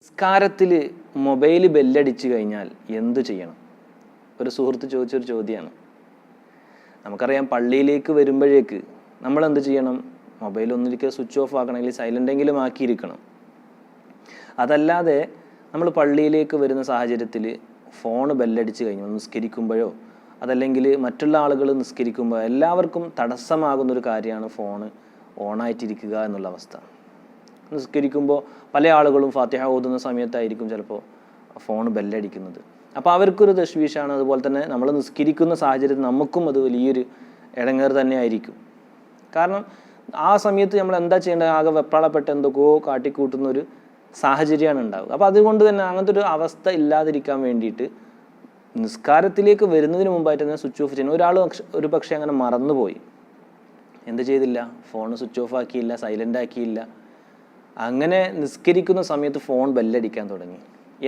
നിസ്കാരത്തിൽ മൊബൈൽ ബെല്ലടിച്ചു കഴിഞ്ഞാൽ എന്തു ചെയ്യണം? ഒരു സുഹൃത്ത് ചോദിച്ചൊരു ചോദ്യമാണ്. നമുക്കറിയാം, പള്ളിയിലേക്ക് വരുമ്പോഴേക്ക് നമ്മൾ എന്ത് ചെയ്യണം? മൊബൈൽ ഒന്നിരിക്കൽ സ്വിച്ച് ഓഫ് ആക്കണമെങ്കിൽ സൈലൻ്റെങ്കിലും ആക്കിയിരിക്കണം. അതല്ലാതെ നമ്മൾ പള്ളിയിലേക്ക് വരുന്ന സാഹചര്യത്തിൽ ഫോൺ ബെല്ലടിച്ച് കഴിഞ്ഞു നിസ്കരിക്കുമ്പോഴോ അതല്ലെങ്കിൽ മറ്റുള്ള ആളുകൾ നിസ്കരിക്കുമ്പോൾ എല്ലാവർക്കും തടസ്സമാകുന്നൊരു കാര്യമാണ് ഫോൺ ഓണായിട്ടിരിക്കുക എന്നുള്ള അവസ്ഥ. നിസ്കരിക്കുമ്പോൾ പല ആളുകളും ഫാത്തിഹ ഓതുന്ന സമയത്തായിരിക്കും ചിലപ്പോൾ ഫോൺ ബെല്ലടിക്കുന്നത്. അപ്പോൾ അവർക്കൊരു തശ്വീഷാണ്. അതുപോലെ തന്നെ നമ്മൾ നിസ്കരിക്കുന്ന സാഹചര്യത്തിൽ നമുക്കും അത് വലിയൊരു ഇടങ്ങേറ് തന്നെ ആയിരിക്കും. കാരണം ആ സമയത്ത് നമ്മൾ എന്താ ചെയ്യേണ്ടത്? ആകെ വെപ്രാളപ്പെട്ട് എന്തൊക്കെയോ കാട്ടിക്കൂട്ടുന്നൊരു സാഹചര്യമാണ് ഉണ്ടാവുക. അപ്പോൾ അതുകൊണ്ട് തന്നെ അങ്ങനത്തെ ഒരു അവസ്ഥ ഇല്ലാതിരിക്കാൻ വേണ്ടിയിട്ട് നിസ്കാരത്തിലേക്ക് വരുന്നതിന് മുമ്പായിട്ട് തന്നെ സ്വിച്ച് ഓഫ് ചെയ്യണം. ഒരാൾ ഒരു പക്ഷേ അങ്ങനെ മറന്നുപോയി, എന്ത് ചെയ്തില്ല? ഫോൺ സ്വിച്ച് ഓഫ് ആക്കിയില്ല, സൈലൻ്റ് ആക്കിയില്ല. അങ്ങനെ നിസ്കരിക്കുന്ന സമയത്ത് ഫോൺ ബെല്ലടിക്കാൻ തുടങ്ങി.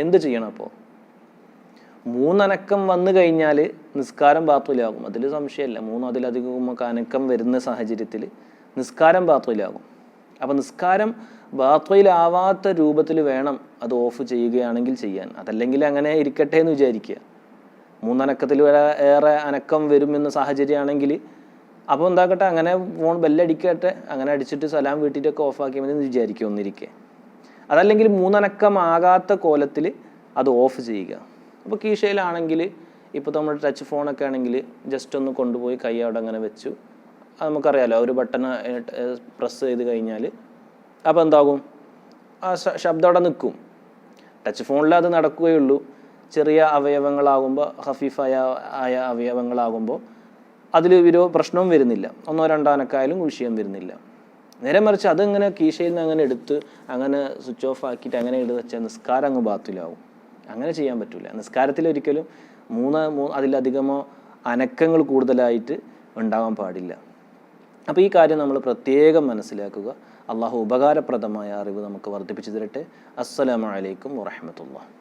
എന്ത് ചെയ്യണം? അപ്പോൾ 3 അനക്കം വന്നു കഴിഞ്ഞാൽ നിസ്കാരം ബാത്തുലാകും, അതിൽ സംശയമില്ല. 3 അതിലധികം അനക്കം വരുന്ന സാഹചര്യത്തിൽ നിസ്കാരം ബാത്തുലാകും. അപ്പോൾ നിസ്കാരം ബാത്തുലാവാത്ത രൂപത്തിൽ വേണം അത് ഓഫ് ചെയ്യുകയാണെങ്കിൽ ചെയ്യാൻ. അതല്ലെങ്കിൽ അങ്ങനെ ഇരിക്കട്ടെ എന്ന് വിചാരിക്കുക. 3 അനക്കത്തിൽ ഏറെ അനക്കം വരുമെന്ന സാഹചര്യമാണെങ്കിൽ അപ്പോൾ എന്താക്കട്ടെ, അങ്ങനെ ഫോൺ ബെല്ലടിക്കട്ടെ, അങ്ങനെ അടിച്ചിട്ട് സലാം വീട്ടിട്ടൊക്കെ ഓഫാക്കി മതി എന്ന് വിചാരിക്കുക ഒന്നിരിക്കെ. അതല്ലെങ്കിൽ 3 അനക്കം ആകാത്ത കോലത്തിൽ അത് ഓഫ് ചെയ്യുക. അപ്പോൾ കീശയിലാണെങ്കിൽ ഇപ്പോൾ നമ്മൾ ടച്ച് ഫോണൊക്കെ ആണെങ്കിൽ ജസ്റ്റ് ഒന്ന് കൊണ്ടുപോയി കൈ അവിടെ അങ്ങനെ വെച്ചു. അത് നമുക്കറിയാലോ, ഒരു ബട്ടൺ പ്രസ് ചെയ്ത് കഴിഞ്ഞാൽ അപ്പോൾ എന്താകും? ആ ശബ്ദം അവിടെ നിൽക്കും. ടച്ച് ഫോണിൽ അത് നടക്കുകയുള്ളൂ. ചെറിയ അവയവങ്ങളാകുമ്പോൾ, ഹഫീഫായ അവയവങ്ങളാകുമ്പോൾ അതിൽ പ്രശ്നവും വരുന്നില്ല. 1 2 അനക്കായാലും വിഷയം വരുന്നില്ല. നേരെ മറിച്ച് അതിങ്ങനെ കീശയിൽ നിന്ന് അങ്ങനെ എടുത്ത് അങ്ങനെ സ്വിച്ച് ഓഫ് ആക്കിയിട്ട് അങ്ങനെ എടുത്ത് വെച്ചാൽ നിസ്കാരം അങ്ങ് ബാത്തിലാവും. അങ്ങനെ ചെയ്യാൻ പറ്റില്ല. നിസ്കാരത്തിൽ ഒരിക്കലും 3 അതിലധികമോ അനക്കങ്ങൾ കൂടുതലായിട്ട് ഉണ്ടാവാൻ പാടില്ല. അപ്പോൾ ഈ കാര്യം നമ്മൾ പ്രത്യേകം മനസ്സിലാക്കുക. അള്ളാഹു ഉപകാരപ്രദമായ അറിവ് നമുക്ക് വർദ്ധിപ്പിച്ചു തരട്ടെ. അസ്സലാമു അലൈക്കും വറഹ്മത്തുള്ളാഹി.